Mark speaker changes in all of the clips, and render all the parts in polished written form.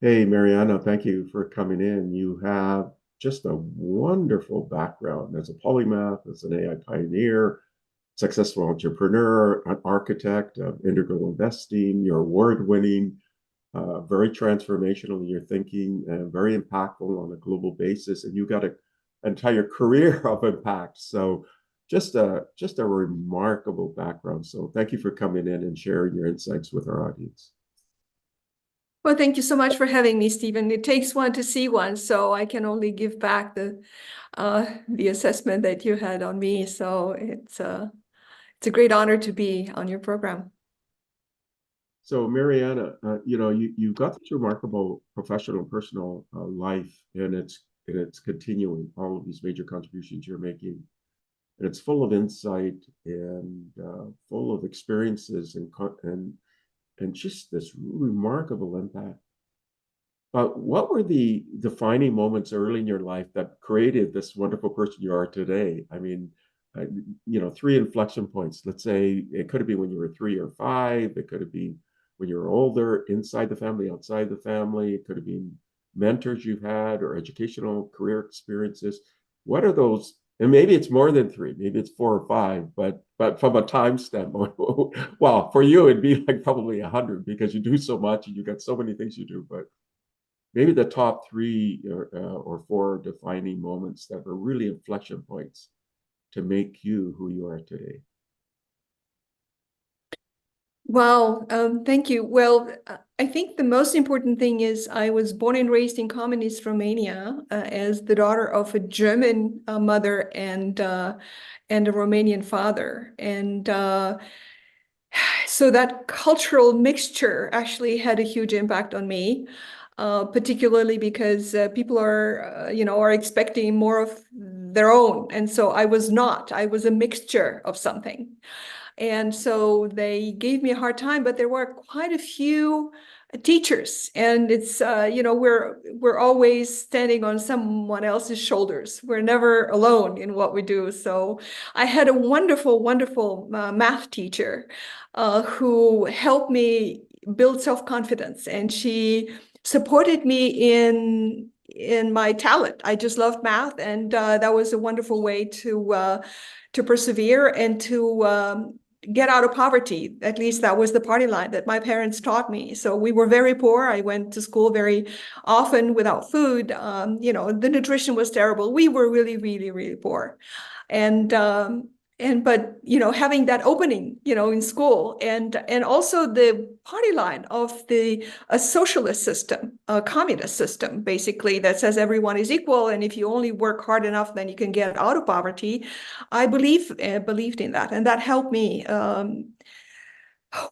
Speaker 1: Hey, Mariana, thank you for coming in. You have just a wonderful background as a polymath, as an AI pioneer, successful entrepreneur, an architect of integral investing. You're award-winning, very transformational in your thinking, and very impactful on a global basis. And you got an entire career of impact. So just a remarkable background. So thank you for coming in and sharing your insights with our audience.
Speaker 2: Well, thank you so much for having me, Stephen. It takes one to see one, so I can only give back the assessment that you had on me. So it's a great honor to be on your program.
Speaker 1: So, Mariana, you got this remarkable professional and personal life, and it's continuing all of these major contributions you're making, and it's full of insight and full of experiences and just this remarkable impact. But what were the defining moments early in your life that created this wonderful person you are today? I mean, uh, three inflection points. Let's say it could have been when you were 3 or 5. It could have been when you were older, inside the family, outside the family. It could have been mentors you've had or educational career experiences. What are those? And maybe it's more than three. Maybe it's 4 or 5. But from a time standpoint, well, for you it'd be like probably 100 because you do so much and you got so many things you do. But maybe the top three or four defining moments that were really inflection points to make you who you are today.
Speaker 2: Wow, thank you. Well, I think the most important thing is I was born and raised in communist Romania as the daughter of a German mother and a Romanian father, and so that cultural mixture actually had a huge impact on me, particularly because people are expecting more of their own. And so I was not. I was a mixture of something. And so they gave me a hard time, but there were quite a few teachers, and we're always standing on someone else's shoulders. We're never alone in what we do. So I had a wonderful, wonderful math teacher who helped me build self-confidence, and she supported me in my talent. I just loved math, and that was a wonderful way to persevere and to get out of poverty. At least that was the party line that my parents taught me. So we were very poor. I went to school very often without food. The nutrition was terrible. We were really, really, really poor. And but having that opening in school, and also the party line of the a socialist system, a communist system, basically, that says everyone is equal, and if you only work hard enough then you can get out of poverty. I believed in that, and that helped me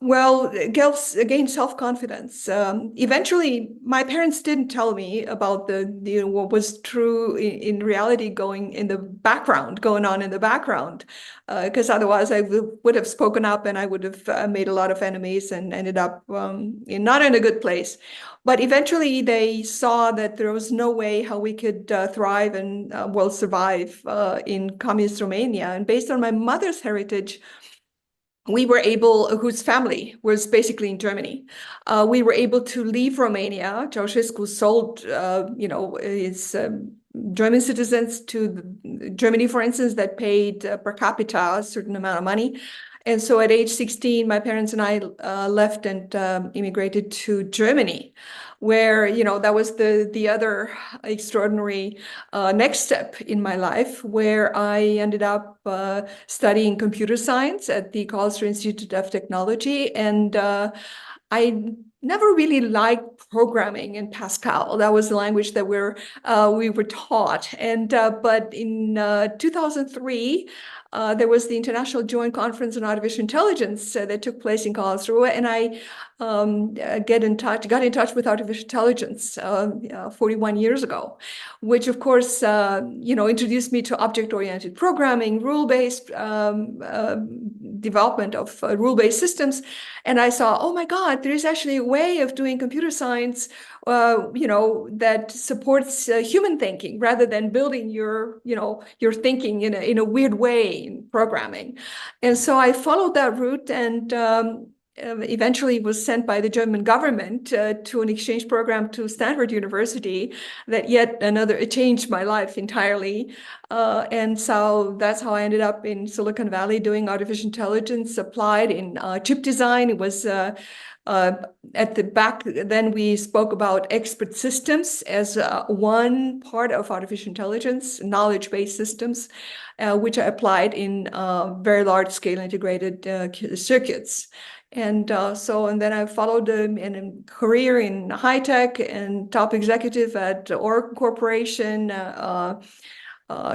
Speaker 2: well, gain self-confidence. Eventually, my parents didn't tell me about what was true in reality going on in the background, because otherwise I would have spoken up, and I would have made a lot of enemies and ended up not in a good place. But eventually, they saw that there was no way how we could thrive and survive in communist Romania. And based on my mother's heritage, whose family was basically in Germany, we were able to leave Romania. Ceausescu sold, his German citizens to Germany, for instance, that paid per capita a certain amount of money. And so at age 16, my parents and I left and immigrated to Germany, where, that was the other extraordinary next step in my life, where I ended up studying computer science at the Karlsruhe Institute of Technology. And I never really liked programming in Pascal. That was the language that we were taught. And but in 2003, there was the International Joint Conference on Artificial Intelligence that took place in Karlsruhe, and I got in touch with artificial intelligence 41 years ago, which of course introduced me to object-oriented programming, rule-based development of rule-based systems. And I saw, oh my God, there is actually a way of doing computer science that supports human thinking rather than building your thinking in a weird way in programming. And so I followed that route, eventually was sent by the German government to an exchange program to Stanford University. That yet another, it changed my life entirely. And so that's how I ended up in Silicon Valley doing artificial intelligence applied in chip design. It was at the back then we spoke about expert systems as one part of artificial intelligence, knowledge-based systems, which I applied in very large-scale integrated circuits. And then I followed in a career in high tech and top executive at Oracle Corporation,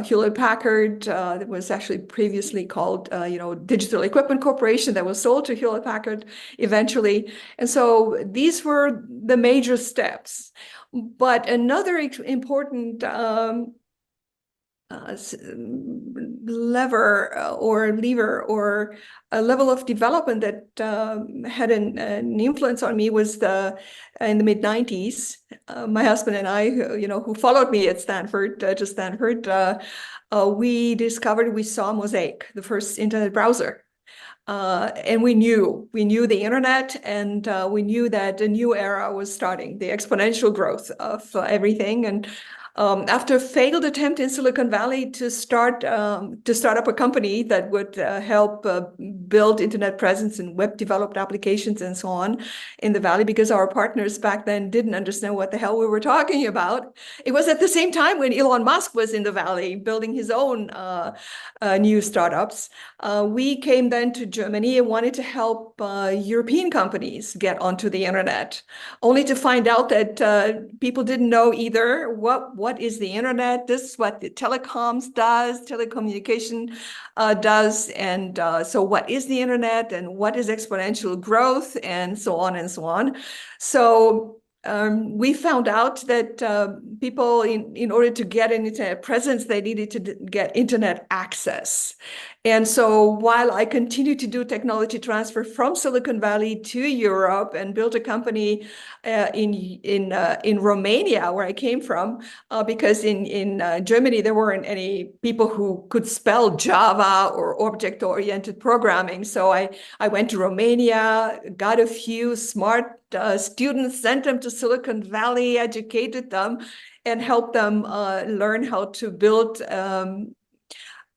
Speaker 2: Hewlett Packard, that was actually previously called, Digital Equipment Corporation, that was sold to Hewlett Packard eventually. And so these were the major steps. But another important lever or a level of development that had an influence on me was in the mid-90s. My husband and I, who followed me at Stanford, to Stanford, we saw Mosaic, the first internet browser. And we knew the internet, and we knew that a new era was starting, the exponential growth of everything. And after a failed attempt in Silicon Valley to start up a company that would help build internet presence and web developed applications and so on in the Valley, because our partners back then didn't understand what the hell we were talking about. It was at the same time when Elon Musk was in the Valley building his own new startups. We came then to Germany and wanted to help European companies get onto the internet, only to find out that people didn't know either what is the internet. This is what the telecoms does, telecommunication does, and so what is the internet and what is exponential growth and so on and so on. So we found out that people, in order to get an internet presence, they needed to get internet access. And so while I continued to do technology transfer from Silicon Valley to Europe and built a company in Romania, where I came from, because in Germany there weren't any people who could spell Java or object-oriented programming. So I went to Romania, got a few smart students, sent them to Silicon Valley, educated them, and helped them learn how to build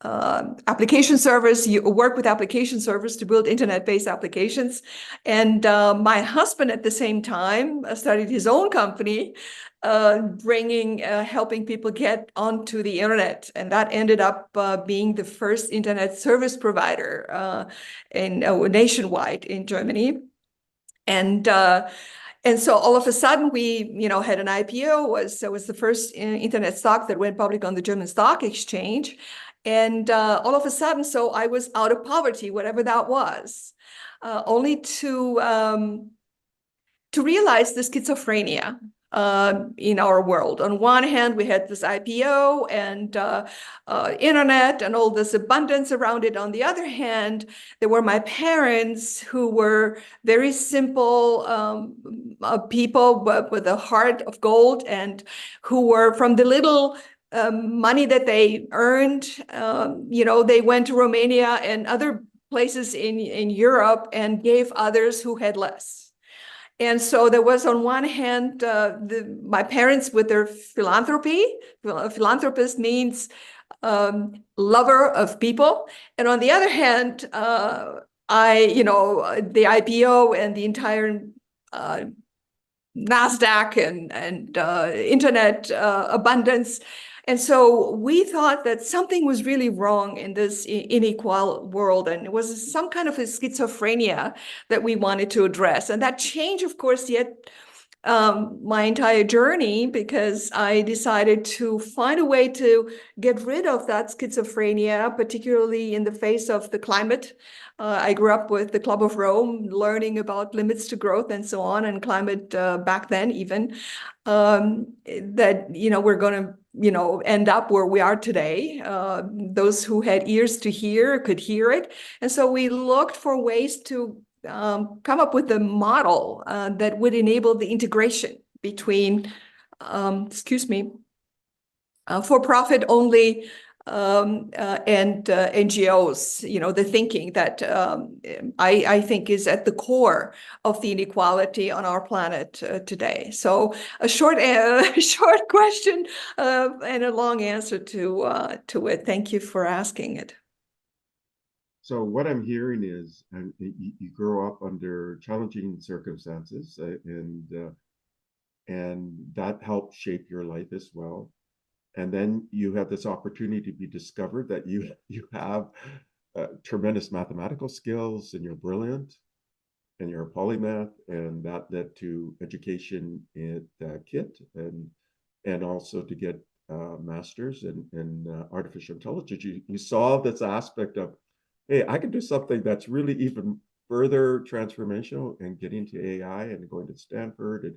Speaker 2: application servers. You work with application servers to build internet-based applications. And my husband at the same time started his own company, helping people get onto the internet. And that ended up being the first internet service provider nationwide in Germany. And so all of a sudden we, had an IPO. Was the first internet stock that went public on the German stock exchange. And all of a sudden, so I was out of poverty, whatever that was, only to realize the schizophrenia in our world. On one hand, we had this IPO and internet and all this abundance around it. On the other hand, there were my parents, who were very simple people, but with a heart of gold, and who were, from the little money that they earned, they went to Romania and other places in Europe and gave others who had less. And so there was, on one hand, my parents with their philanthropy. Philanthropist means lover of people. And on the other hand, the IPO and the entire NASDAQ and internet abundance. And so we thought that something was really wrong in this unequal world, and it was some kind of a schizophrenia that we wanted to address. And that changed, of course, yet my entire journey, because I decided to find a way to get rid of that schizophrenia, particularly in the face of the climate. I grew up with the Club of Rome, learning about limits to growth and so on, and climate back then even, that, we're going to, end up where we are today. Those who had ears to hear could hear it. And so we looked for ways to come up with a model that would enable the integration between, for-profit only and NGOs, the thinking that I think is at the core of the inequality on our planet today. So a short, short question and a long answer to it. Thank you for asking it.
Speaker 1: So what I'm hearing is, you grow up under challenging circumstances, and that helped shape your life as well. And then you have this opportunity to be discovered that you have tremendous mathematical skills, and you're brilliant, and you're a polymath, and that led to education at KIT, and also to get masters in artificial intelligence. You saw this aspect of, hey, I can do something that's really even further transformational, and getting to AI and going to Stanford,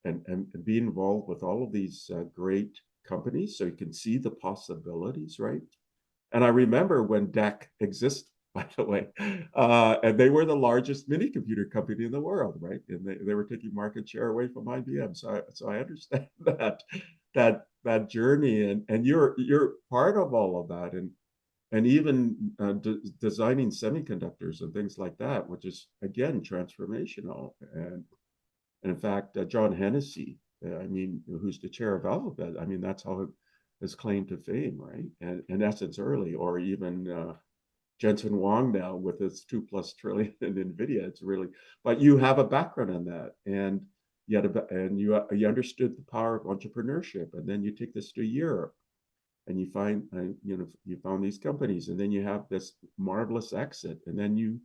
Speaker 1: and be involved with all of these great companies, so you can see the possibilities, right? And I remember when DEC existed, by the way, and they were the largest mini computer company in the world, right? And they were taking market share away from IBM. So I understand that journey, and you're part of all of that, and even designing semiconductors and things like that, which is again transformational. And in fact, John Hennessy, I mean, who's the chair of Alphabet, I mean, that's how his claim to fame, right? And in essence, early, or even Jensen Huang now with his 2+ trillion in NVIDIA. It's really, but you have a background in that, and you understood the power of entrepreneurship, and then you take this to Europe, and you find, you found these companies, and then you have this marvelous exit, and then you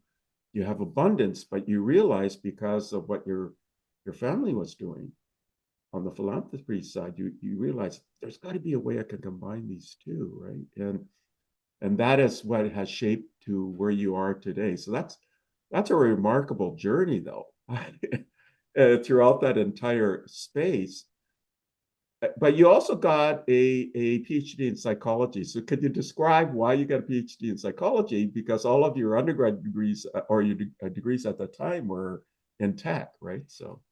Speaker 1: have abundance, but you realize, because of what your family was doing on the philanthropy side, you realize there's got to be a way I can combine these two, right? And that is what has shaped to where you are today. So that's a remarkable journey, though, throughout that entire space. But you also got a PhD in psychology. So could you describe why you got a PhD in psychology? Because all of your undergrad degrees, or your degrees at the time, were in tech, right? So.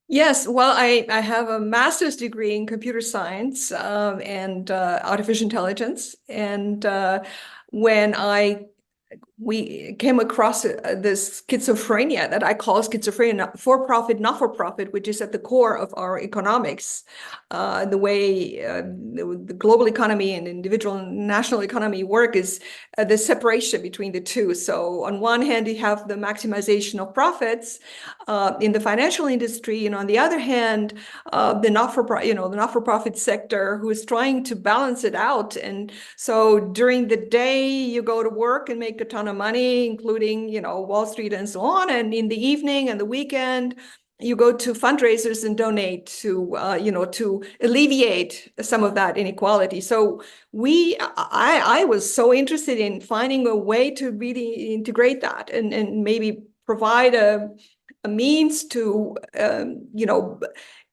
Speaker 2: Yes, well, I have a master's degree in computer science and artificial intelligence. And when we came across this schizophrenia that I call schizophrenia, for profit, not for profit, which is at the core of our economics. The way the global economy and individual national economy work is the separation between the two. So on one hand, you have the maximization of profits in the financial industry, and on the other hand, the not-for-profit sector, who is trying to balance it out. And so during the day, you go to work and make a ton of money, including, Wall Street and so on. And in the evening and the weekend, you go to fundraisers and donate to, to alleviate some of that inequality. So I was so interested in finding a way to really integrate that, and maybe provide a means to,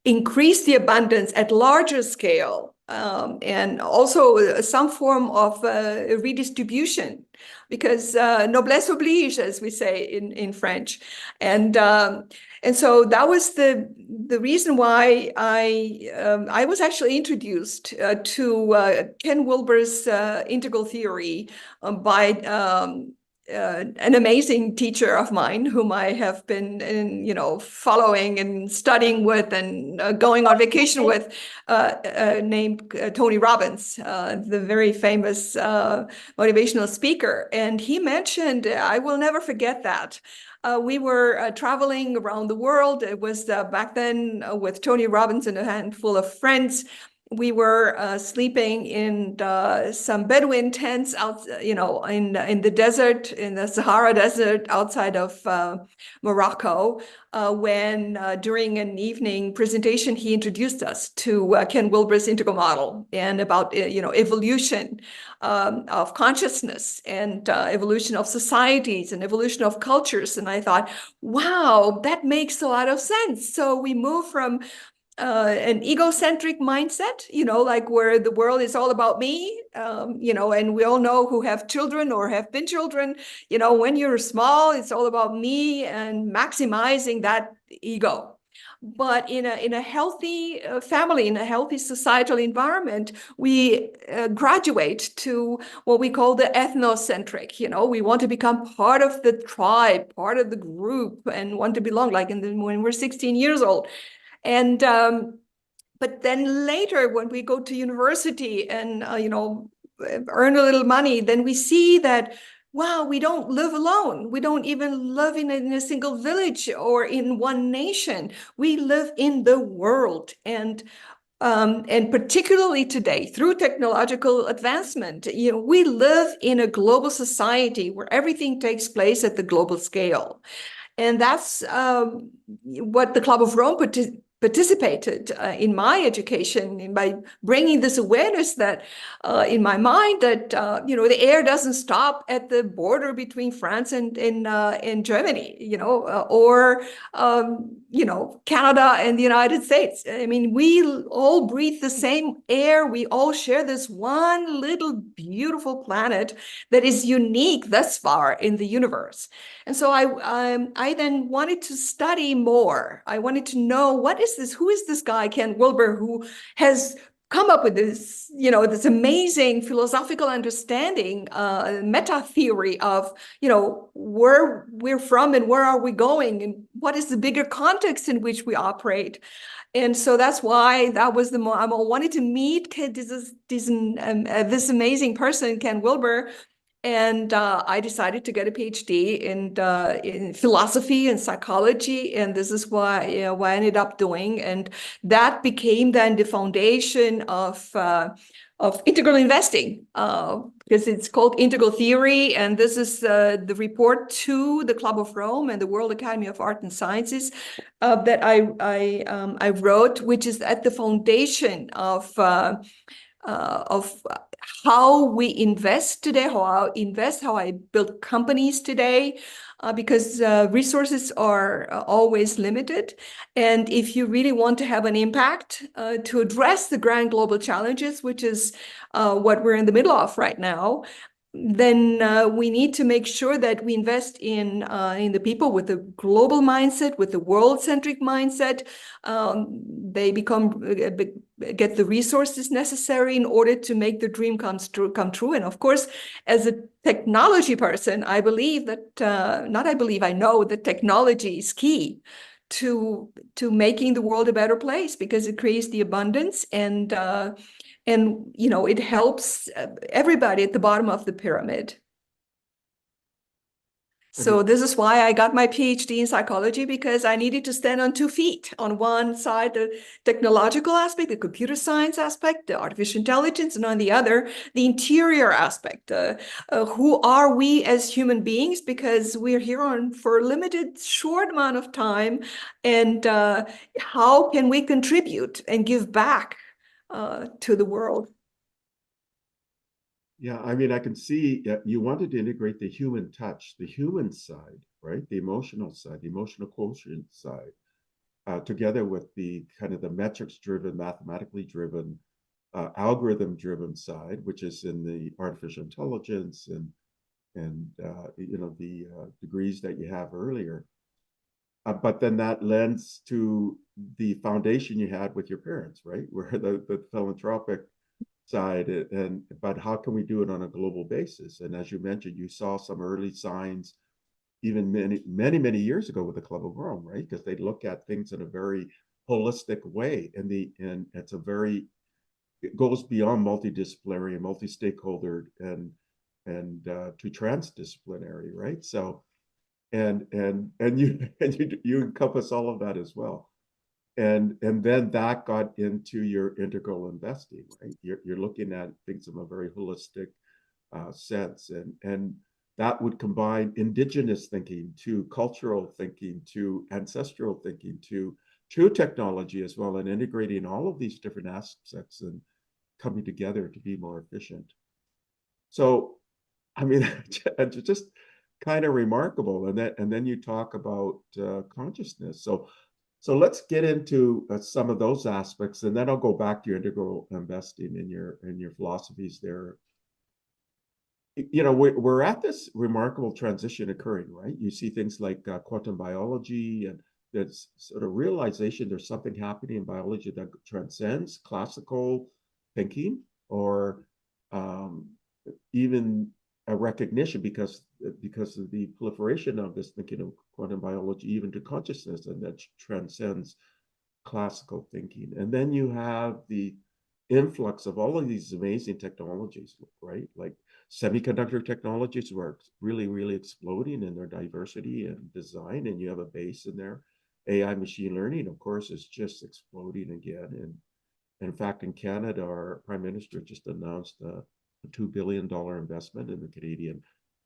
Speaker 2: increase the abundance at larger scale, and also some form of redistribution, because noblesse oblige, as we say in French. And so that was the reason why I was actually introduced to Ken Wilber's integral theory by an amazing teacher of mine, whom I have been, following and studying with, and going on vacation with, named Tony Robbins, the very famous motivational speaker. And he mentioned, I will never forget that. We were traveling around the world. It was back then, with Tony Robbins and a handful of friends. We were sleeping in some Bedouin tents out, in the desert, in the Sahara Desert outside of Morocco, when during an evening presentation, he introduced us to Ken Wilber's integral model, and about, evolution of consciousness, and evolution of societies, and evolution of cultures. And I thought, wow, that makes a lot of sense. So we move from an egocentric mindset, like where the world is all about me, and we all know, who have children or have been children, when you're small, it's all about me and maximizing that ego. But in a healthy family, in a healthy societal environment, we graduate to what we call the ethnocentric. You know, we want to become part of the tribe, part of the group, and want to belong. Like when we're 16 years old, and but then later, when we go to university and earn a little money, then we see that, wow, we don't live alone. We don't even live in a single village or in one nation. We live in the world. And particularly today, through technological advancement, we live in a global society where everything takes place at the global scale. And that's what the Club of Rome participated in my education by bringing this awareness that in my mind that the air doesn't stop at the border between France and Germany, or Canada and the United States. I mean, we all breathe the same air. We all share this one little beautiful planet that is unique thus far in the universe. And so I then wanted to study more. I wanted to know, what is this? Who is this guy, Ken Wilber, who has come up with this, this amazing philosophical understanding, meta theory of, where we're from and where are we going, and what is the bigger context in which we operate. And so that's why that was I wanted to meet this amazing person, Ken Wilber, and I decided to get a PhD in philosophy and psychology, and this is what I ended up doing, and that became then the foundation of integral investing, because it's called integral theory, and this is the report to the Club of Rome and the World Academy of Art and Sciences that I wrote, which is at the foundation of how we invest today, how I build companies today, because resources are always limited. And if you really want to have an impact to address the grand global challenges, which is what we're in the middle of right now, then we need to make sure that we invest in the people with a global mindset, with the world-centric mindset. They get the resources necessary in order to make the dream come true. And of course, as a technology person, I believe that I know that technology is key to making the world a better place, because it creates the abundance and it helps everybody at the bottom of the pyramid. So this is why I got my PhD in psychology, because I needed to stand on 2 feet. On one side, the technological aspect, the computer science aspect, the artificial intelligence, and on the other, the interior aspect. Who are we as human beings? Because we're here for a limited, short amount of time. And how can we contribute and give back to the world?
Speaker 1: Yeah, I mean, I can see you wanted to integrate the human touch, the human side, right? The emotional side, the emotional quotient side, together with the kind of the metrics driven, mathematically driven, algorithm driven side, which is in the artificial intelligence and the degrees that you have earlier. But then that lends to the foundation you had with your parents, right? Where the philanthropic side, but how can we do it on a global basis? And as you mentioned, you saw some early signs even many years ago with the Club of Rome, right? Because they look at things in a very holistic way, and it goes beyond multidisciplinary and multi-stakeholder and to transdisciplinary, right? So and you you encompass all of that as well. And then that got into your integral investing, right? You're looking at things from a very holistic sense, and that would combine indigenous thinking to cultural thinking to ancestral thinking to true technology as well, and integrating all of these different aspects and coming together to be more efficient. So, I mean, it's just kind of remarkable. And then you talk about consciousness. So let's get into some of those aspects, and then I'll go back to your integral investing and your philosophies there. We're at this remarkable transition occurring, right? You see things like quantum biology and this sort of realization there's something happening in biology that transcends classical thinking, or um, even a recognition, because of the proliferation of this thinking of quantum biology, even to consciousness, and that transcends classical thinking. And then you have the influx of all of these amazing technologies, right? Like semiconductor technologies were really, really exploding in their diversity and design, and you have a base in there. AI machine learning, of course, is just exploding again. And in fact, in Canada, our Prime Minister just announced a $2 billion investment in the Canadian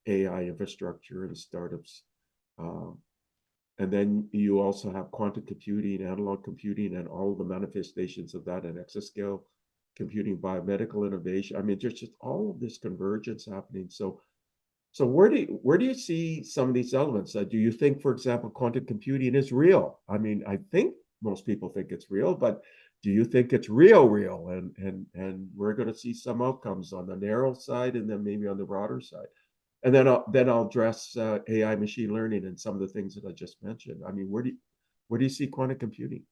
Speaker 1: AI infrastructure and startups. Um, and then you also have quantum computing, analog computing, and all of the manifestations of that, and exascale computing, biomedical innovation. I mean, there's just all of this convergence happening. So where do you see some of these elements? Do you think, for example, quantum computing is real? I mean, I think most people think it's real, but do you think it's real? And we're going to see some outcomes on the narrow side, and then maybe on the broader side. And then I'll address AI machine learning and some of the things that I just mentioned. I mean, where do you see quantum computing?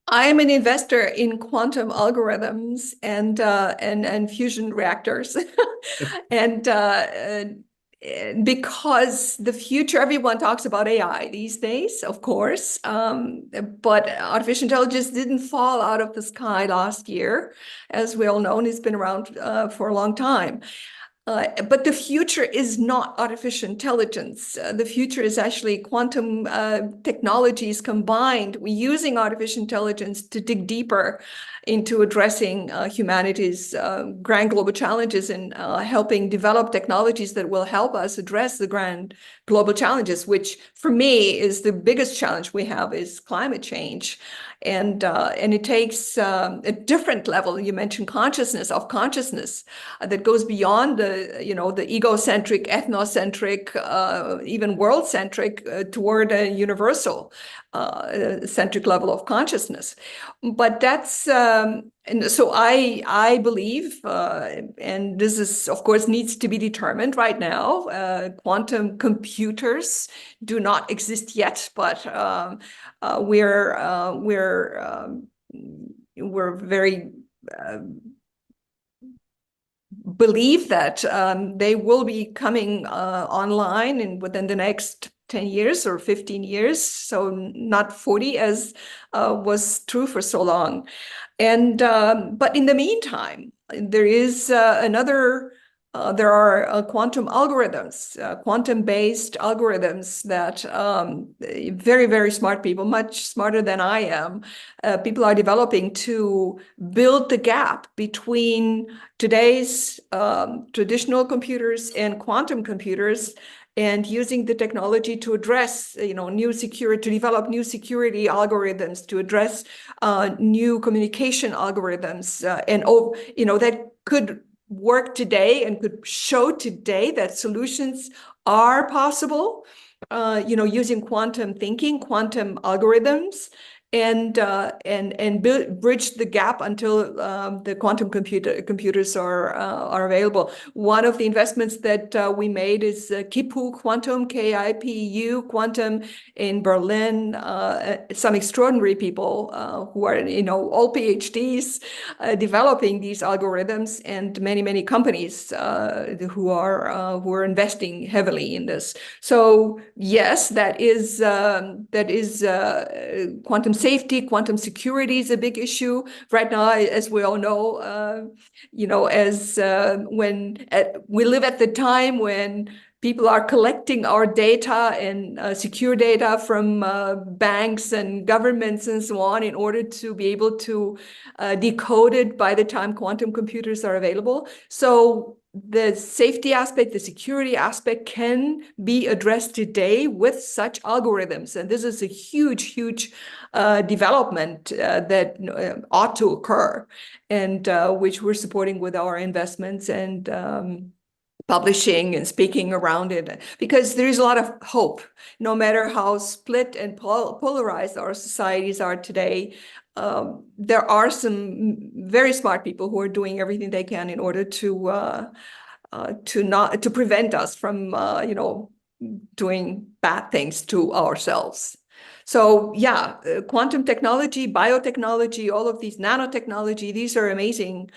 Speaker 2: I am an investor in quantum algorithms and fusion reactors, and because the future, everyone talks about AI these days, of course, but artificial intelligence didn't fall out of the sky last year, as we all know, and it's been around for a long time. But the future is not artificial intelligence. The future is actually quantum technologies combined. We're using artificial intelligence to dig deeper into addressing humanity's grand global challenges, and helping develop technologies that will help us address the grand global challenges, which for me is the biggest challenge we have is climate change. And it takes a different level. You mentioned consciousness that goes beyond the egocentric, ethnocentric, even world-centric, toward a universal centric level of consciousness. But that's and so I believe, and this is of course needs to be determined right now. Quantum computers do not exist yet, but we're very believe that they will be coming online within the next 10 years or 15 years, so not 40 as was true for so long. And but in the meantime, there is there are quantum algorithms, quantum-based algorithms that very, very smart people, much smarter than I am, people are developing to build the gap between today's traditional computers and quantum computers, and using the technology to address, to develop new security algorithms, to address new communication algorithms, that could work today and could show today that solutions are possible, using quantum thinking, quantum algorithms, and bridge the gap until the quantum computers are available. One of the investments that we made is KIPU Quantum, KIPU Quantum in Berlin. Some extraordinary people who are all PhDs developing these algorithms, and many companies who are investing heavily in this. So yes, that is quantum safety, quantum security is a big issue right now, as we all know. As when we live at the time when people are collecting our data and secure data from banks and governments and so on, in order to be able to decode it by the time quantum computers are available. So the safety aspect, the security aspect can be addressed today with such algorithms. And this is a huge development that ought to occur, and which we're supporting with our investments and publishing and speaking around it, because there is a lot of hope. No matter how split and polarized our societies are today, there are some very smart people who are doing everything they can in order to prevent us from doing bad things to ourselves. So yeah, quantum technology, biotechnology, all of these nanotechnology, these are amazing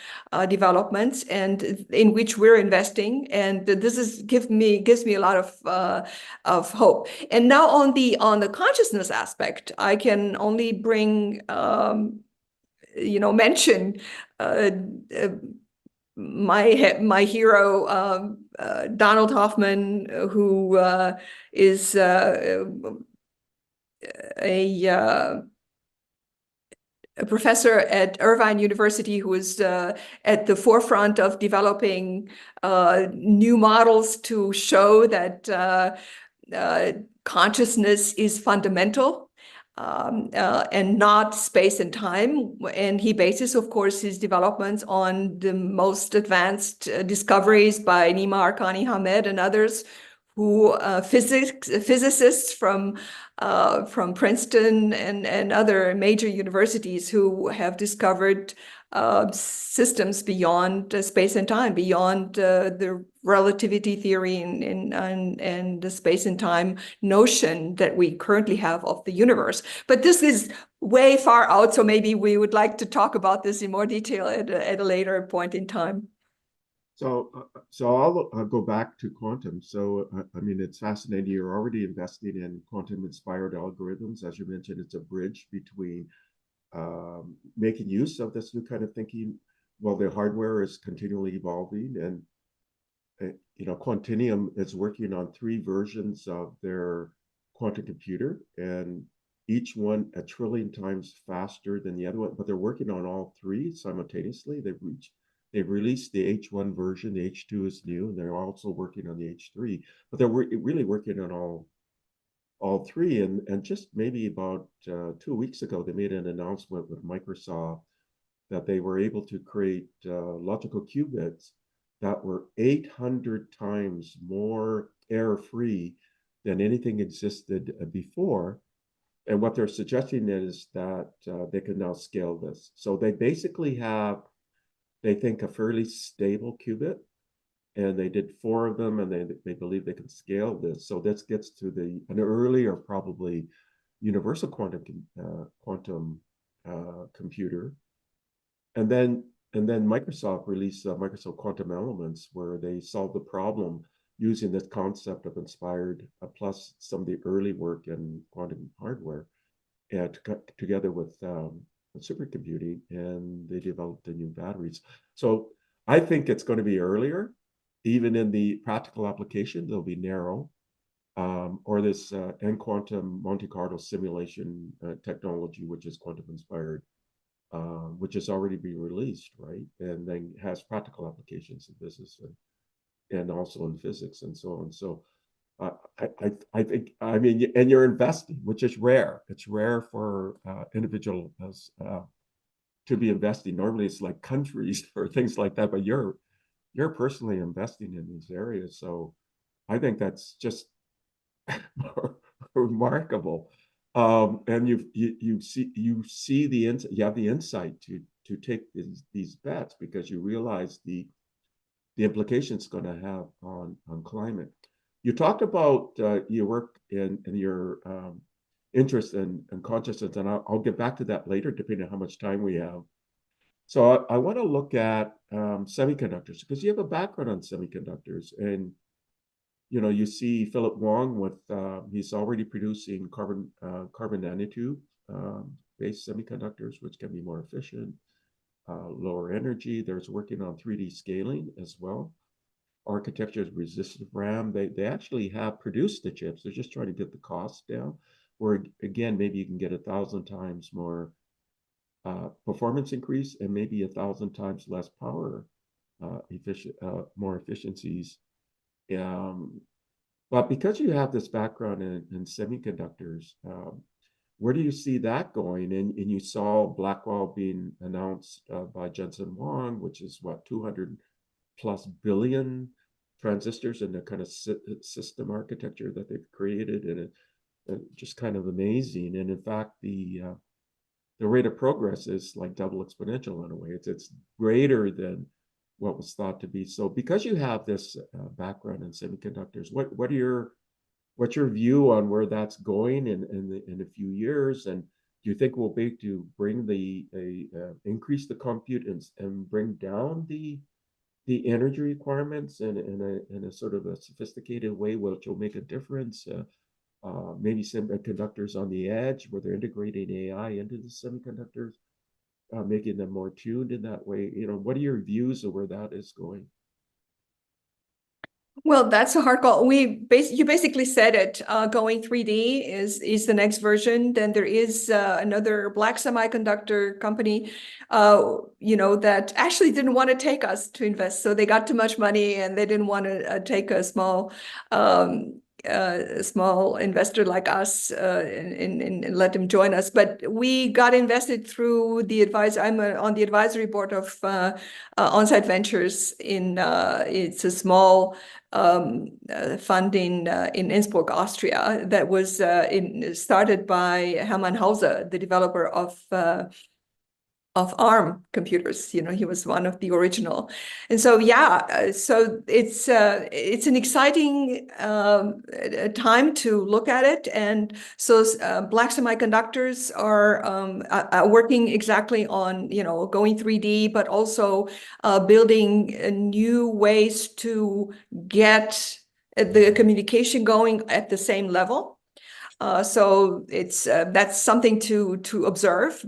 Speaker 2: developments, and in which we're investing. And this gives me a lot of hope. And now on the consciousness aspect, I can only bring mention uh, uh, my hero, Donald Hoffman, who is a a professor at Irvine University, who is at the forefront of developing new models to show that consciousness is fundamental, and not space and time. And he bases, of course, his developments on the most advanced discoveries by Nima Arkani Hamed and others, who physicists from Princeton and other major universities, who have discovered systems beyond space and time, beyond the relativity theory and the space and time notion that we currently have of the universe. But this is way far out, so maybe we would like to talk about this in more detail at a later point in time.
Speaker 1: So I'll go back to quantum. So I mean, it's fascinating. You're already investing in quantum-inspired algorithms. As you mentioned, it's a bridge between making use of this new kind of thinking while the hardware is continually evolving. And Quantinuum is working on 3 versions of their quantum computer, and each one a trillion times faster than the other one. But they're working on all 3 simultaneously. They've released the H1 version. The H2 is new, and they're also working on the H3. But they're really working on all 3. And just maybe about 2 weeks ago, they made an announcement with Microsoft that they were able to create logical qubits that were 800 times more error-free than anything existed before. And what they're suggesting is that they can now scale this. So they basically have, they think, a fairly stable qubit, and they did 4 of them, and they believe they can scale this. So this gets to an earlier, probably universal quantum computer. And then Microsoft released Microsoft Quantum Elements, where they solved the problem using this concept of inspired, plus some of the early work in quantum hardware, and together with supercomputing, and they developed the new batteries. So I think it's going to be earlier, even in the practical application. They'll be narrow, or this N-quantum Monte Carlo simulation technology, which is quantum inspired, which has already been released, right? And then has practical applications in business and also in physics and so on. So I think, I mean, and you're investing, which is rare. It's rare for individuals to be investing. Normally, it's like countries or things like that, but you're personally investing in these areas. So I think that's just remarkable. And you see you have the insight to take these bets, because you realize the implications it's going to have on climate. You talked about your work and your interest in consciousness, and I'll get back to that later, depending on how much time we have. So I want to look at semiconductors, because you have a background on semiconductors, and you see Philip Wong with he's already producing carbon nanotube based semiconductors, which can be more efficient, lower energy. There's working on 3D scaling as well. Architecture is resistive RAM. They actually have produced the chips. They're just trying to get the cost down. Where again, maybe you can get 1,000 times more performance increase, and maybe 1,000 times less power more efficiencies. But because you have this background in semiconductors, where do you see that going? And you saw Blackwell being announced by Jensen Huang, which is what, 200 plus billion transistors in the kind of system architecture that they've created, and it just kind of amazing. And in fact, the rate of progress is like double exponential in a way. It's greater than what was thought to be. So because you have this background in semiconductors, what are your what's your view on where that's going in a few years? And do you think we'll be able to bring increase the compute and bring down the energy requirements in a sort of a sophisticated way, which will make a difference? Maybe semiconductors on the edge, where they're integrating AI into the semiconductors, making them more tuned in that way. What are your views of where that is going?
Speaker 2: Well, that's a hard call. You basically said it. Going 3D is the next version. Then there is another black semiconductor company, that actually didn't want to take us to invest. So they got too much money, and they didn't want to take um, a small investor like us and let them join us. But we got invested through the advisor. I'm on the advisory board of On-Site Ventures. It's a small funding in Innsbruck, Austria, that was started by Hermann Hauser, the developer of ARM computers. He was one of the original. And so, so it's an exciting time to look at it. And so black semiconductors are working exactly on, going 3D, but also building new ways to get the communication going at the same level. So that's something to observe.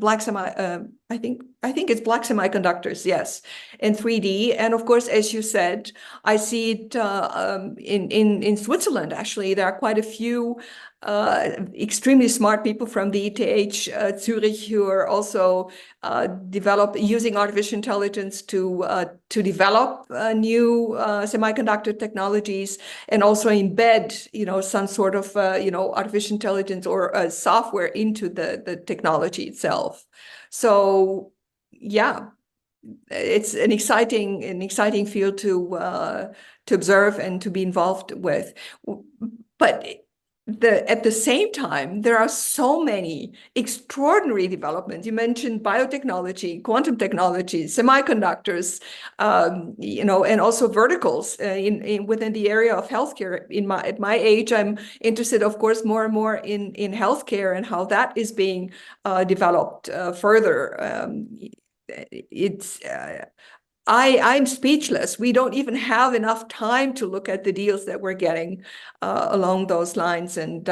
Speaker 2: I think it's black semiconductors, yes, in 3D. And of course, as you said, I see it in Switzerland. Actually, there are quite a few extremely smart people from the ETH Zurich who are also using artificial intelligence to develop new semiconductor technologies, and also embed some sort of artificial intelligence or software into the technology itself. So yeah, it's an exciting field to observe and to be involved with. But at the same time, there are so many extraordinary developments. You mentioned biotechnology, quantum technology, semiconductors, and also verticals within the area of healthcare. At my age, I'm interested, of course, more and more in healthcare and how that is being developed further. It's I'm speechless. We don't even have enough time to look at the deals that we're getting along those lines. And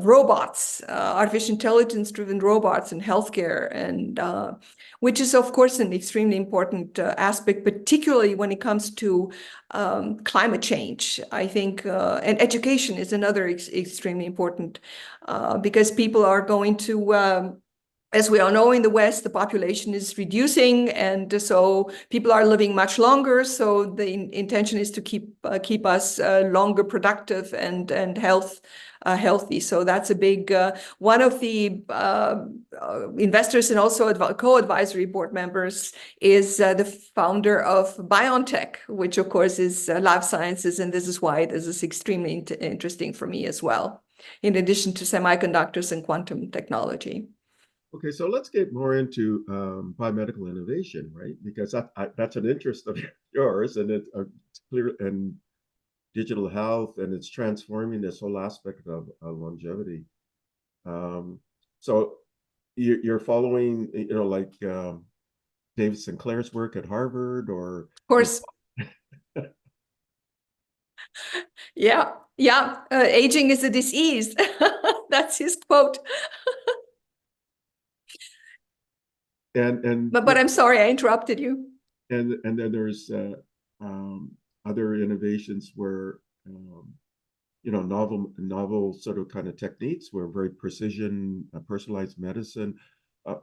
Speaker 2: robots, artificial intelligence-driven robots in healthcare, and which is, of course, an extremely important aspect, particularly when it comes to climate change. I think, and education is another extremely important, because people are going to as we all know, in the West, the population is reducing, and so people are living much longer. So the intention is to keep us longer productive and healthy. So that's a big one of the investors and also co-advisory board members is the founder of BioNTech, which of course is life sciences, and this is why this is extremely interesting for me as well, in addition to semiconductors and quantum technology.
Speaker 1: Okay, so let's get more into biomedical innovation, right? Because that's an interest of yours, and it's clear, and digital health, and it's transforming this whole aspect of longevity. So you're following, like David Sinclair's work at Harvard, or
Speaker 2: Of course. Yeah, yeah. Aging is a disease. That's his quote. But I'm sorry, I interrupted you.
Speaker 1: And then there's other innovations where novel sort of kind of techniques where very precision, personalized medicine.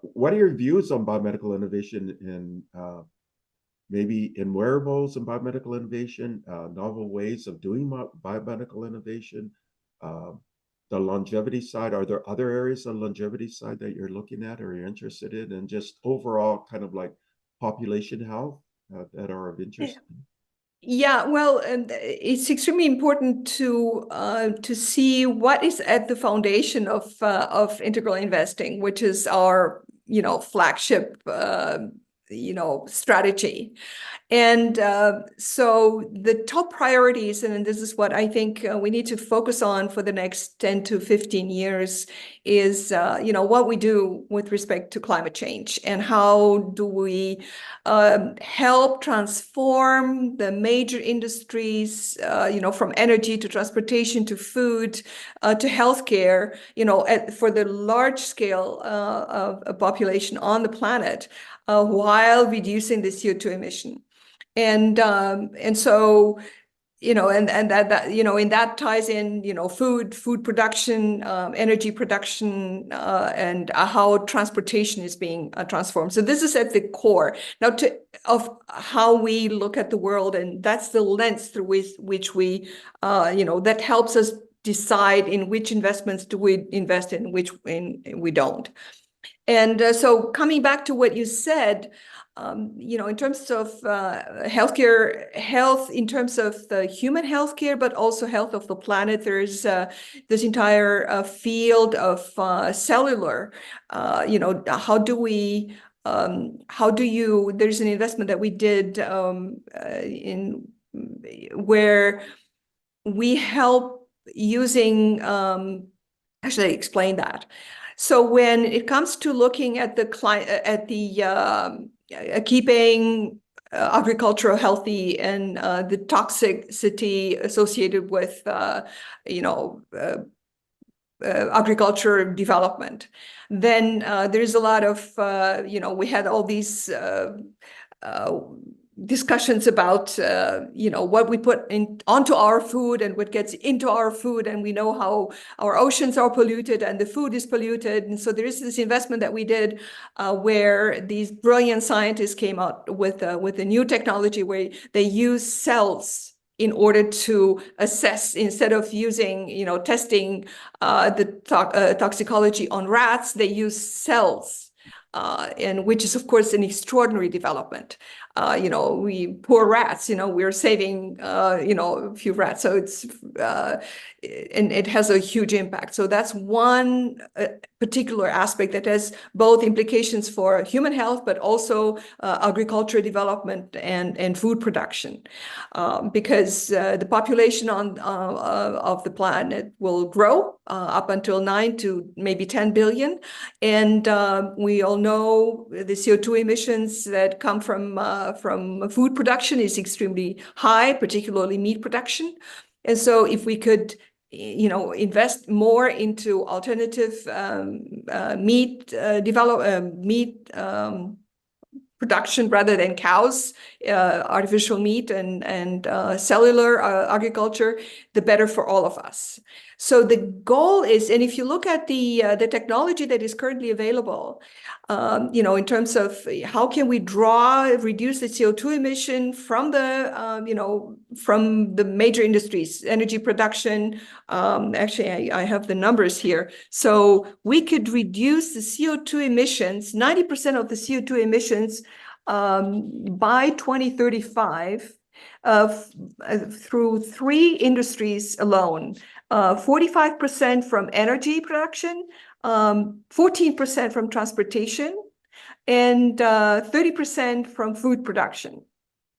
Speaker 1: What are your views on biomedical innovation in maybe in wearables and biomedical innovation, novel ways of doing biomedical innovation, the longevity side? Are there other areas on longevity side that you're looking at or you're interested in, and just overall kind of like population health that are of interest?
Speaker 2: Yeah, well, and it's extremely important to see what is at the foundation of integral investing, which is our flagship strategy. And so the top priorities, and this is what I think we need to focus on for the next 10 to 15 years, is what we do with respect to climate change, and how do we help transform the major industries, from energy to transportation to food to healthcare, for the large scale of a population on the planet, while reducing the CO2 emission. And so, and that ties in, food production, energy production, and how transportation is being transformed. So this is at the core now of how we look at the world, and that's the lens through which we, that helps us decide in which investments do we invest in, which we don't. And so coming back to what you said, in terms of health, in terms of the human healthcare, but also health of the planet, there's this entire field of cellular. How do you? There's an investment that we did in where we help using. Actually, explain that. So when it comes to looking at the keeping agriculture healthy and the toxicity associated with agriculture development, then there's a lot of we had all these discussions about what we put onto our food and what gets into our food, and we know how our oceans are polluted and the food is polluted. And so there is this investment that we did where these brilliant scientists came out with a new technology where they use cells in order to assess, instead of using, testing the toxicology on rats, they use cells. And which is, of course, an extraordinary development. We poor rats, we're saving, a few rats. So it's, and it has a huge impact. So that's one particular aspect that has both implications for human health, but also agriculture development and food production, because the population of the planet will grow up until 9 to maybe 10 billion. And we all know the CO2 emissions that come from food production is extremely high, particularly meat production. And so if we could, invest more into alternative meat production rather than cows, artificial meat and cellular agriculture, the better for all of us. So the goal is, and if you look at the technology that is currently available, in terms of how can we reduce the CO2 emission from the major industries, energy production. Actually, I have the numbers here. So we could reduce the CO2 emissions, 90% of the CO2 emissions by 2035 through 3 industries alone. 45% from energy production, 14% from transportation, and 30% from food production.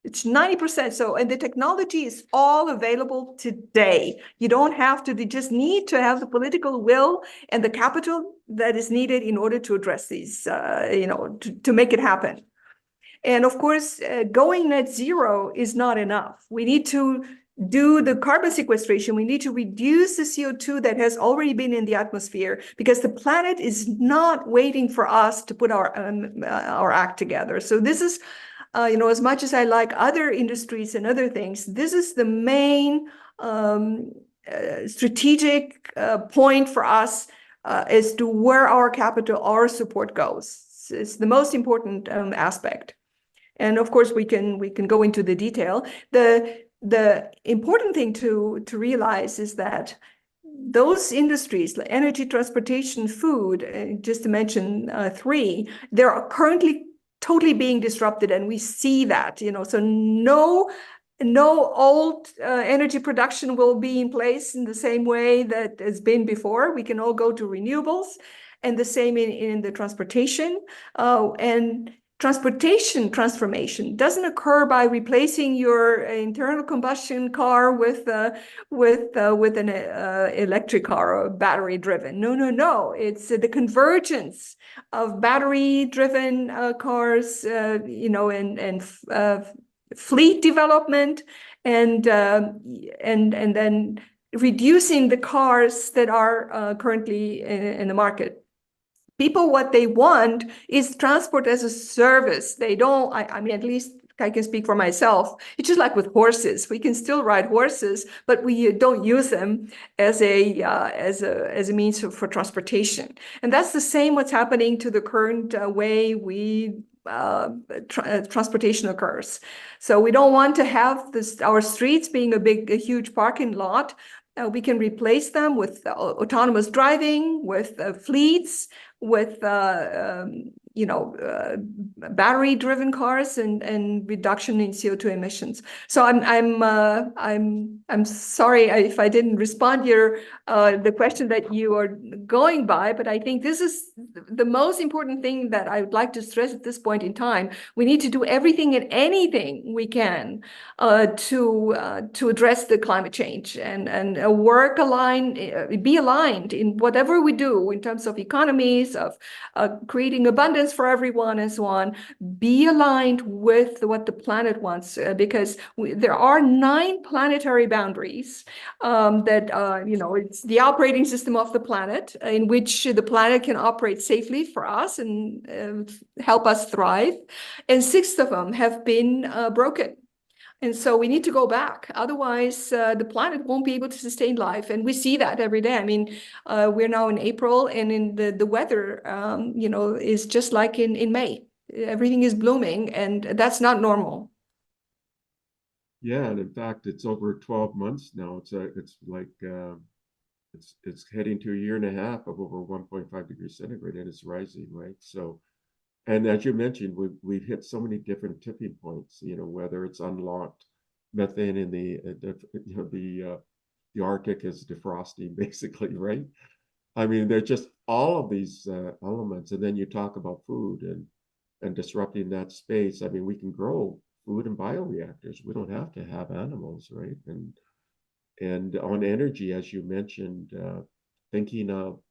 Speaker 2: It's 90%. So, and the technology is all available today. You don't have to, you just need to have the political will and the capital that is needed in order to address these, to make it happen. And of course, going net zero is not enough. We need to do the carbon sequestration. We need to reduce the CO2 that has already been in the atmosphere, because the planet is not waiting for us to put our act together. So this is, as much as I like other industries and other things, this is the main strategic point for us as to where our capital, our support goes. It's the most important aspect. And of course, we can go into the detail. The important thing to realize is that those industries, like energy, transportation, food, just to mention 3, they're currently totally being disrupted, and we see that. So no old energy production will be in place in the same way that has been before. We can all go to renewables, and the same in the transportation. And Transportation transformation doesn't occur by replacing your internal combustion car with an electric car or battery driven. No, no, no. It's the convergence of battery driven cars, and fleet development, and then reducing the cars that are currently in the market. People, what they want is transport as a service. They don't, I mean, at least I can speak for myself. It's just like with horses. We can still ride horses, but we don't use them as a means for transportation. And that's the same what's happening to the current way transportation occurs. So we don't want to have our streets being a huge parking lot. We can replace them with autonomous driving, with fleets, with battery-driven cars and reduction in CO2 emissions. So I'm sorry if I didn't respond to the question that you are going by, but I think this is the most important thing that I would like to stress at this point in time. We need to do everything and anything we can to address the climate change and be aligned in whatever we do in terms of economies, of creating abundance for everyone, and so on. Be aligned with what the planet wants, because there are 9 planetary boundaries it's the operating system of the planet, in which the planet can operate safely for us and help us thrive. And 6 of them have been broken. And so we need to go back. Otherwise, the planet won't be able to sustain life. And we see that every day. I mean, we're now in April, and in the weather, is just like in May. Everything is blooming, and that's not normal.
Speaker 1: Yeah, and in fact, it's over 12 months now. It's like it's heading to a year and a half of over 1.5 degrees centigrade, and it's rising, right? So, and as you mentioned, we've hit so many different tipping points. Whether it's unlocked methane in the Arctic is defrosting, basically, right? I mean, they're just all of these elements, and then you talk about food and disrupting that space. I mean, we can grow food in bioreactors. We don't have to have animals, right? And on energy, as you mentioned, thinking of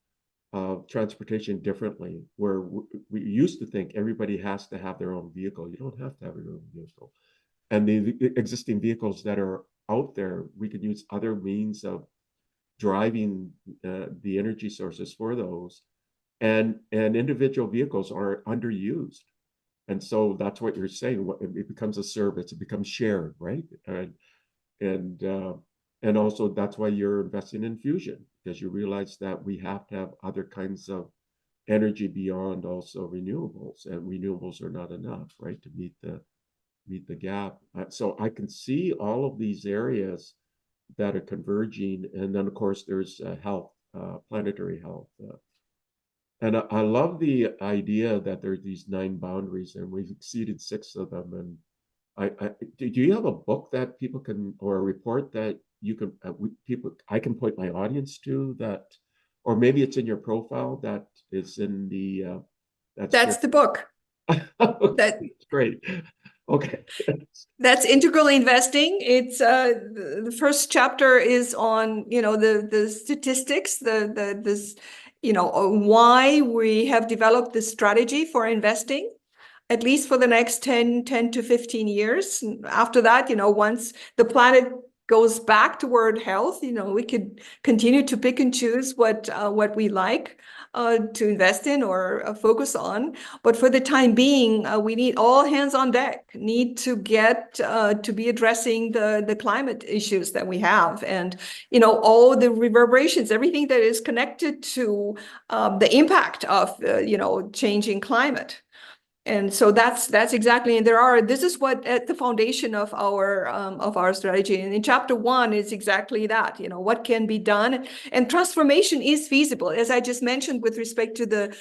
Speaker 1: transportation differently, where we used to think everybody has to have their own vehicle. You don't have to have your own vehicle. And the existing vehicles that are out there, we could use other means of driving the energy sources for those. And individual vehicles are underused. And so that's what you're saying. It becomes a service. It becomes shared, right? And also that's why you're investing in fusion, because you realize that we have to have other kinds of energy beyond also renewables, and renewables are not enough, right, to meet the gap. So I can see all of these areas that are converging, and then of course there's health, planetary health. And I love the idea that there are these 9 boundaries, and we've exceeded 6 of them. And do you have a book that people can, or a report that you can, I can point my audience to, that, or maybe it's in your profile, that is in the,
Speaker 2: That's the book.
Speaker 1: Okay, that's great. Okay.
Speaker 2: That's Integral Investing. It's the first chapter is on the statistics, why we have developed this strategy for investing, at least for the next 10 to 15 years. After that, once the planet goes back toward health, we could continue to pick and choose what we like to invest in or focus on. But for the time being, we need all hands on deck, need to get to be addressing the climate issues that we have, and all the reverberations, everything that is connected to the impact of changing climate. And so that's exactly, and this is what at the foundation of our strategy. And in chapter 1 is exactly that, what can be done, and transformation is feasible, as I just mentioned, with respect to the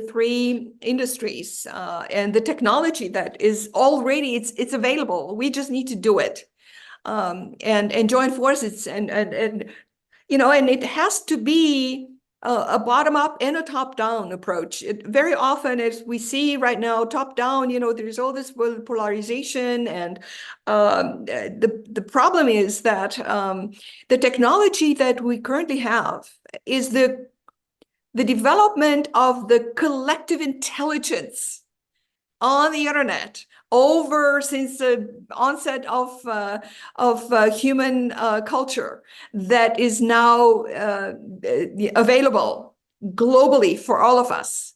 Speaker 2: 3 industries, and the technology that is already, it's available. We just need to do it, and join forces, and it has to be a bottom-up and a top-down approach. Very often, as we see right now, top-down, there's all this polarization, and the problem is that the technology that we currently have is the development of the collective intelligence on the internet since the onset of human culture, that is now available globally for all of us.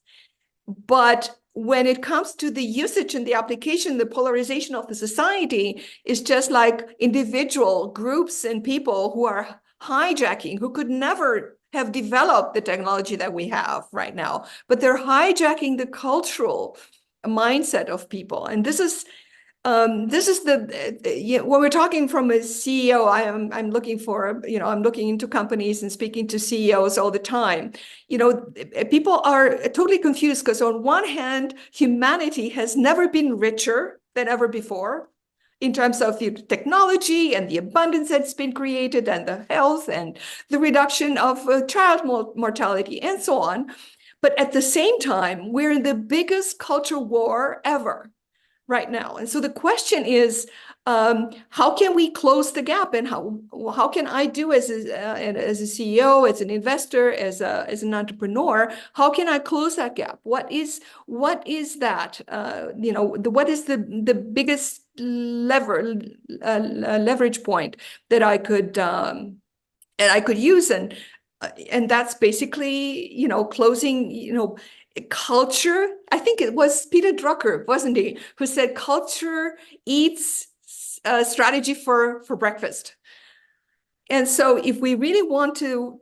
Speaker 2: But when it comes to the usage and the application, the polarization of the society is just like individual groups and people who are hijacking, who could never have developed the technology that we have right now, but they're hijacking the cultural mindset of people. And this is when we're talking from a CEO, I'm looking for, I'm looking into companies and speaking to CEOs all the time. People are totally confused, because on one hand, humanity has never been richer than ever before in terms of the technology and the abundance that's been created, and the health and the reduction of child mortality and so on. But at the same time, we're in the biggest culture war ever right now. And so the question is, how can we close the gap, and how can I do as a CEO, as an investor, as an entrepreneur, how can I close that gap? What is that? What is the biggest leverage point that I could use, and that's basically closing culture. I think it was Peter Drucker, wasn't he, who said culture eats strategy for breakfast. And so if we really want to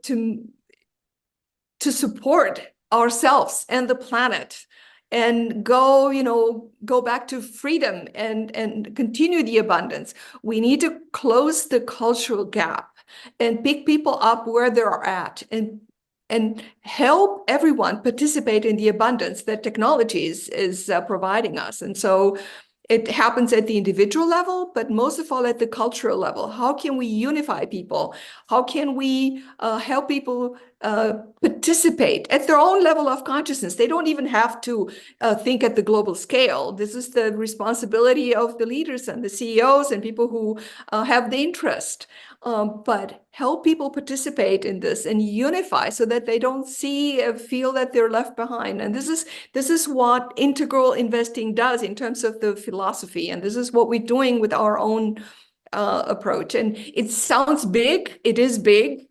Speaker 2: support ourselves and the planet, and go back to freedom and continue the abundance, we need to close the cultural gap and pick people up where they're at, and help everyone participate in the abundance that technology is providing us. And so it happens at the individual level, but most of all at the cultural level. How can we unify people? How can we help people participate at their own level of consciousness? They don't even have to think at the global scale. This is the responsibility of the leaders and the CEOs and people who have the interest. But help people participate in this and unify, so that they don't feel that they're left behind. And this is what integral investing does in terms of the philosophy. And this is what we're doing with our own approach. And it sounds big. It is big.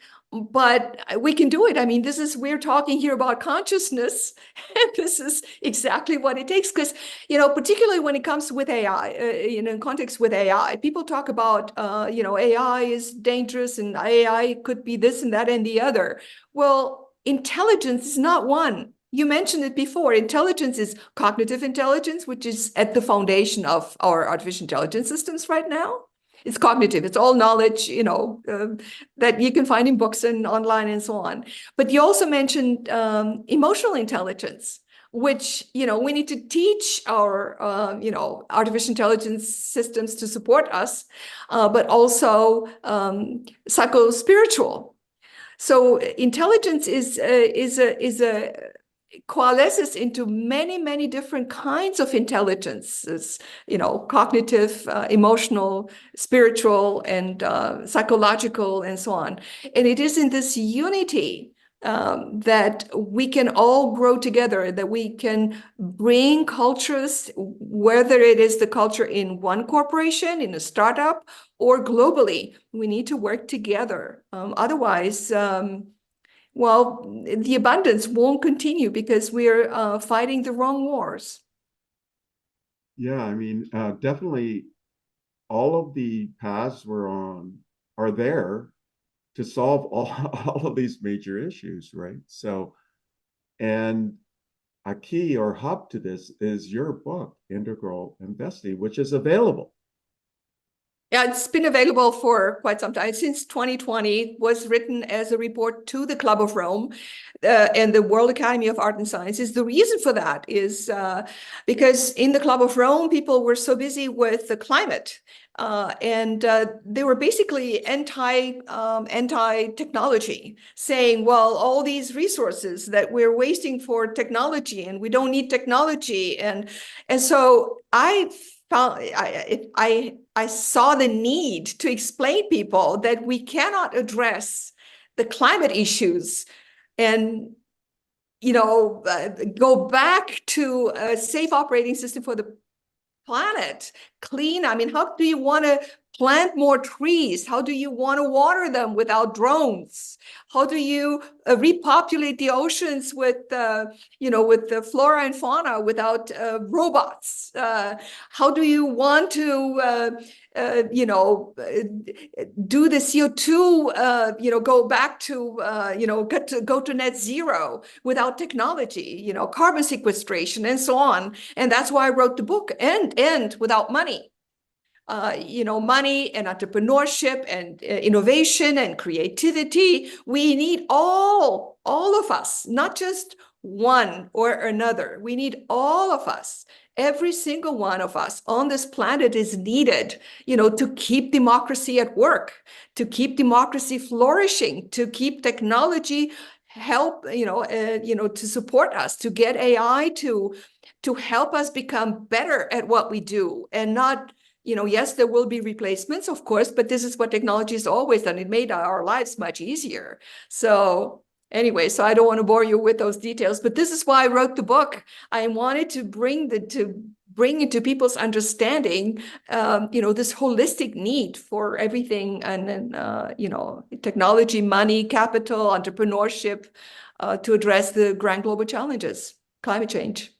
Speaker 2: But we can do it. I mean, we're talking here about consciousness, and this is exactly what it takes. Because, particularly when it comes with AI, in context with AI, people talk about, AI is dangerous, and AI could be this and that and the other. Well, intelligence is not one. You mentioned it before. Intelligence is cognitive intelligence, which is at the foundation of our artificial intelligence systems right now. It's cognitive. It's all knowledge, that you can find in books and online and so on. But you also mentioned emotional intelligence, which, we need to teach our, artificial intelligence systems to support us, but also psycho-spiritual. So intelligence is a coalesces into many, many different kinds of intelligences, cognitive, emotional, spiritual, and psychological, and so on. And it is in this unity that we can all grow together, that we can bring cultures, whether it is the culture in one corporation, in a startup, or globally. We need to work together. Otherwise, the abundance won't continue, because we're fighting the wrong wars.
Speaker 1: Yeah, I mean, definitely all of the paths we're on are there to solve all of these major issues, right? So, and a key or hub to this is your book, Integral Investing, which is available.
Speaker 2: Yeah, it's been available for quite some time. Since 2020, it was written as a report to the Club of Rome and the World Academy of Art and Sciences. The reason for that is because in the Club of Rome, people were so busy with the climate And they were basically anti-technology, saying, well, all these resources that we're wasting for technology, and we don't need technology. And so I found I saw the need to explain people that we cannot address the climate issues and go back to a safe operating system for the planet, clean. I mean, how do you want to plant more trees? How do you want to water them without drones? How do you repopulate the oceans with with the flora and fauna without robots? How do you want to do the CO2, go back to, go to net zero without technology, carbon sequestration and so on. And that's why I wrote the book, and without money. Money and entrepreneurship and innovation and creativity. We need all of us, not just one or another. We need all of us. Every single one of us on this planet is needed, to keep democracy at work, to keep democracy flourishing, to keep technology help, to support us, to get AI to help us become better at what we do, and not, yes, there will be replacements, of course, but this is what technology has always done. It made our lives much easier. So anyway, so I don't want to bore you with those details, but this is why I wrote the book. I wanted to bring into people's understanding, this holistic need for everything, and technology, money, capital, entrepreneurship, to address the grand global challenges, climate change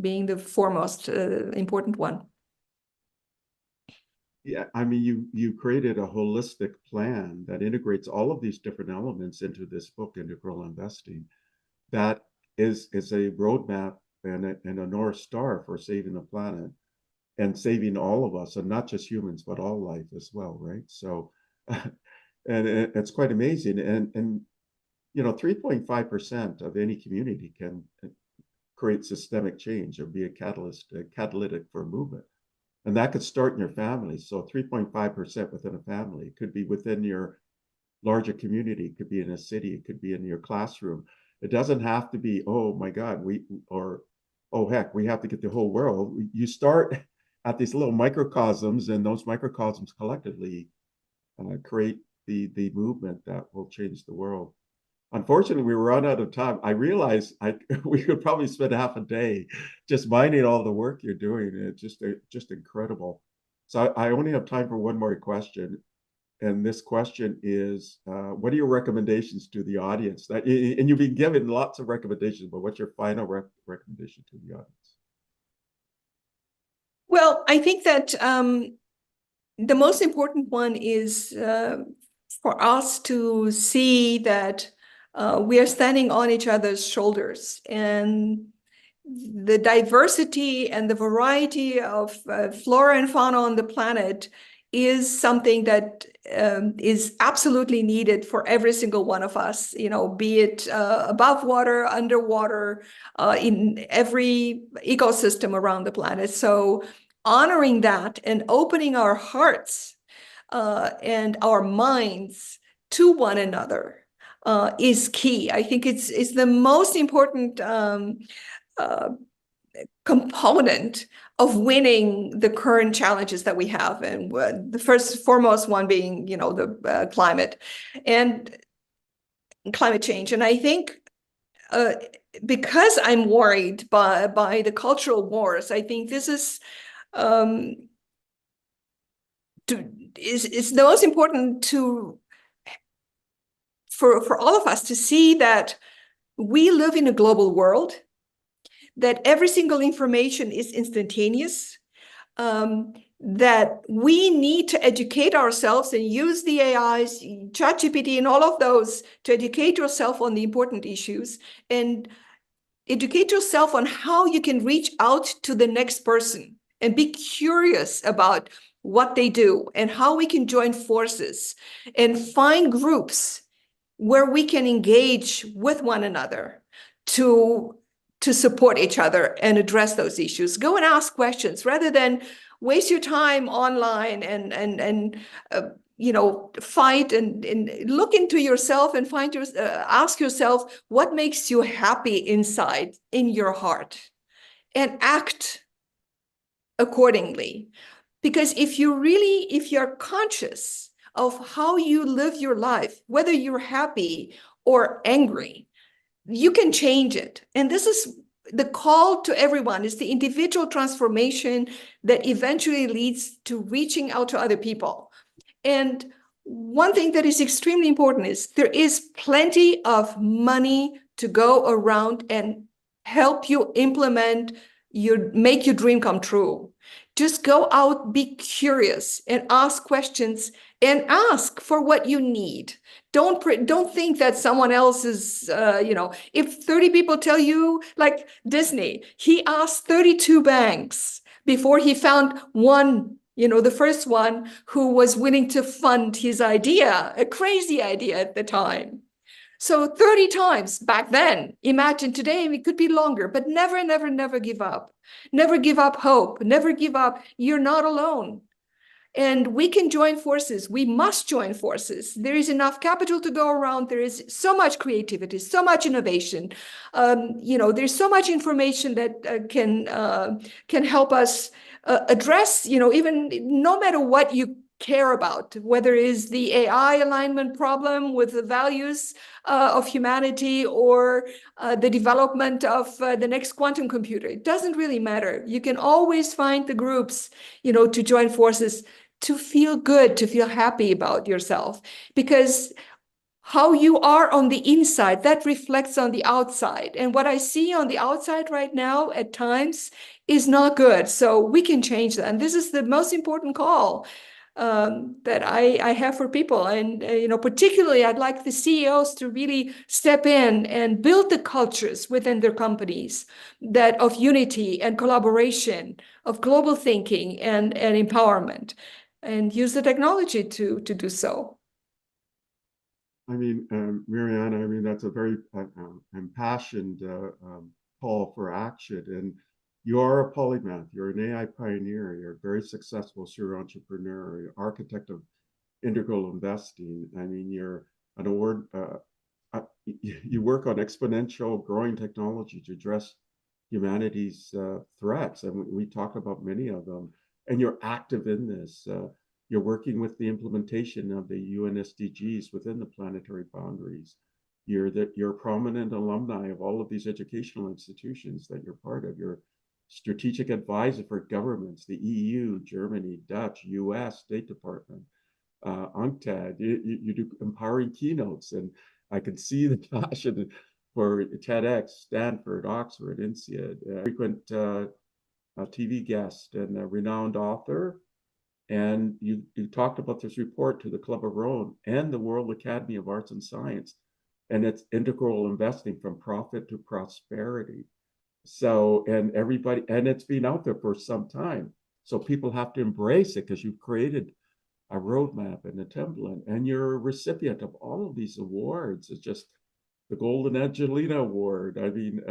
Speaker 2: being the foremost important one.
Speaker 1: Yeah, I mean, you created a holistic plan that integrates all of these different elements into this book, Integral Investing. That is a roadmap and a North Star for saving the planet and saving all of us, and not just humans, but all life as well, right? So, and it's quite amazing. And 3.5% of any community can create systemic change or be a catalytic for movement. And that could start in your family. So 3.5% within a family. It could be within your larger community. It could be in a city. It could be in your classroom. It doesn't have to be, oh my God, oh heck, we have to get the whole world. You start at these little microcosms, and those microcosms collectively create the movement that will change the world. Unfortunately, we run out of time. I realize we could probably spend half a day just minding all the work you're doing. It's just incredible. So I only have time for one more question. And this question is, what are your recommendations to the audience? And you've been given lots of recommendations, but what's your final recommendation to the audience?
Speaker 2: Well, I think that the most important one is for us to see that we are standing on each other's shoulders, and the diversity and the variety of flora and fauna on the planet is something that is absolutely needed for every single one of us, be it above water, underwater, in every ecosystem around the planet. So honoring that and opening our hearts and our minds to one another is key. I think it's the most important component of winning the current challenges that we have, and the foremost one being, the climate and climate change. And I think because I'm worried by the cultural wars, I think this is the most important for all of us to see that we live in a global world, that every single information is instantaneous, that we need to educate ourselves and use the AIs, ChatGPT, and all of those to educate yourself on the important issues, and educate yourself on how you can reach out to the next person and be curious about what they do and how we can join forces and find groups where we can engage with one another to support each other and address those issues. Go and ask questions rather than waste your time online and fight and look into yourself and ask yourself what makes you happy inside in your heart, and act accordingly. Because if you're conscious of how you live your life, whether you're happy or angry, you can change it. And this is the call to everyone, is the individual transformation that eventually leads to reaching out to other people. And one thing that is extremely important is there is plenty of money to go around and help you make your dream come true. Just go out, be curious, and ask questions, and ask for what you need. Don't think that someone else is, if 30 people tell you, like Disney, he asked 32 banks before he found one, the first one who was willing to fund his idea, a crazy idea at the time. So 30 times back then. Imagine today, it could be longer, but never, never, never give up. Never give up hope. Never give up. You're not alone. And we can join forces. We must join forces. There is enough capital to go around. There is so much creativity, so much innovation. There's so much information that can help us address, even no matter what you care about, whether it is the AI alignment problem with the values of humanity, or the development of the next quantum computer. It doesn't really matter. You can always find the groups, to join forces, to feel good, to feel happy about yourself. Because how you are on the inside, that reflects on the outside. And what I see on the outside right now at times is not good. So we can change that. And this is the most important call that I have for people. And, particularly I'd like the CEOs to really step in and build the cultures within their companies that of unity and collaboration, of global thinking and empowerment, and use the technology to do so.
Speaker 1: I mean, Mariana, I mean, that's a very impassioned call for action. And you are a polymath. You're an AI pioneer. You're a very successful serial entrepreneur. You're architect of integral investing. I mean, you're an award. You work on exponential growing technology to address humanity's threats, and we talk about many of them. And you're active in this. You're working with the implementation of the UN SDGs within the planetary boundaries. You're a prominent alumni of all of these educational institutions that you're part of. You're strategic advisor for governments, the EU, Germany, Dutch, US, State Department, UNCTAD. You do empowering keynotes, and I can see the passion for TEDx, Stanford, Oxford, INSEAD, frequent TV guest and a renowned author. And you talked about this report to the Club of Rome and the World Academy of Arts and Science, and it's integral investing from profit to prosperity. So, and everybody, and it's been out there for some time. So people have to embrace it, because you've created a roadmap and a template, and you're a recipient of all of these awards. It's just the Golden Angelina Award. I mean,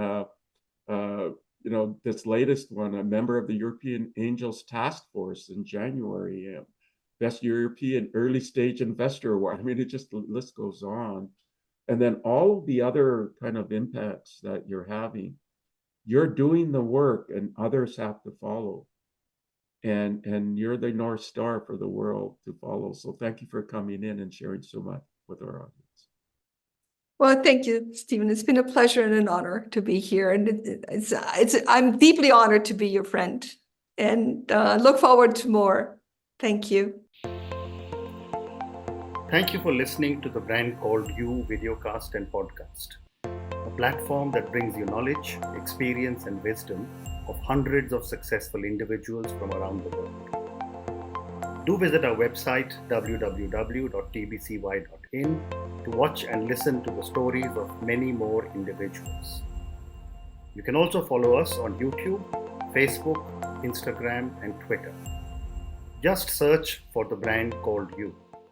Speaker 1: this latest one, a member of the European Angels Task Force in January, Best European Early Stage Investor Award. I mean, the list goes on. And then all of the other kind of impacts that you're having, you're doing the work and others have to follow. And you're the North Star for the world to follow. So thank you for coming in and sharing so much with our audience.
Speaker 2: Well, thank you, Stephen. It's been a pleasure and an honor to be here. And I'm deeply honored to be your friend, and look forward to more. Thank you.
Speaker 3: Thank you for listening to the Brand Called You videocast and podcast, a platform that brings you knowledge, experience, and wisdom of hundreds of successful individuals from around the world. Do visit our website www.tbcy.in to watch and listen to the stories of many more individuals. You can also follow us on YouTube, Facebook, Instagram, and Twitter. Just search for the Brand Called You.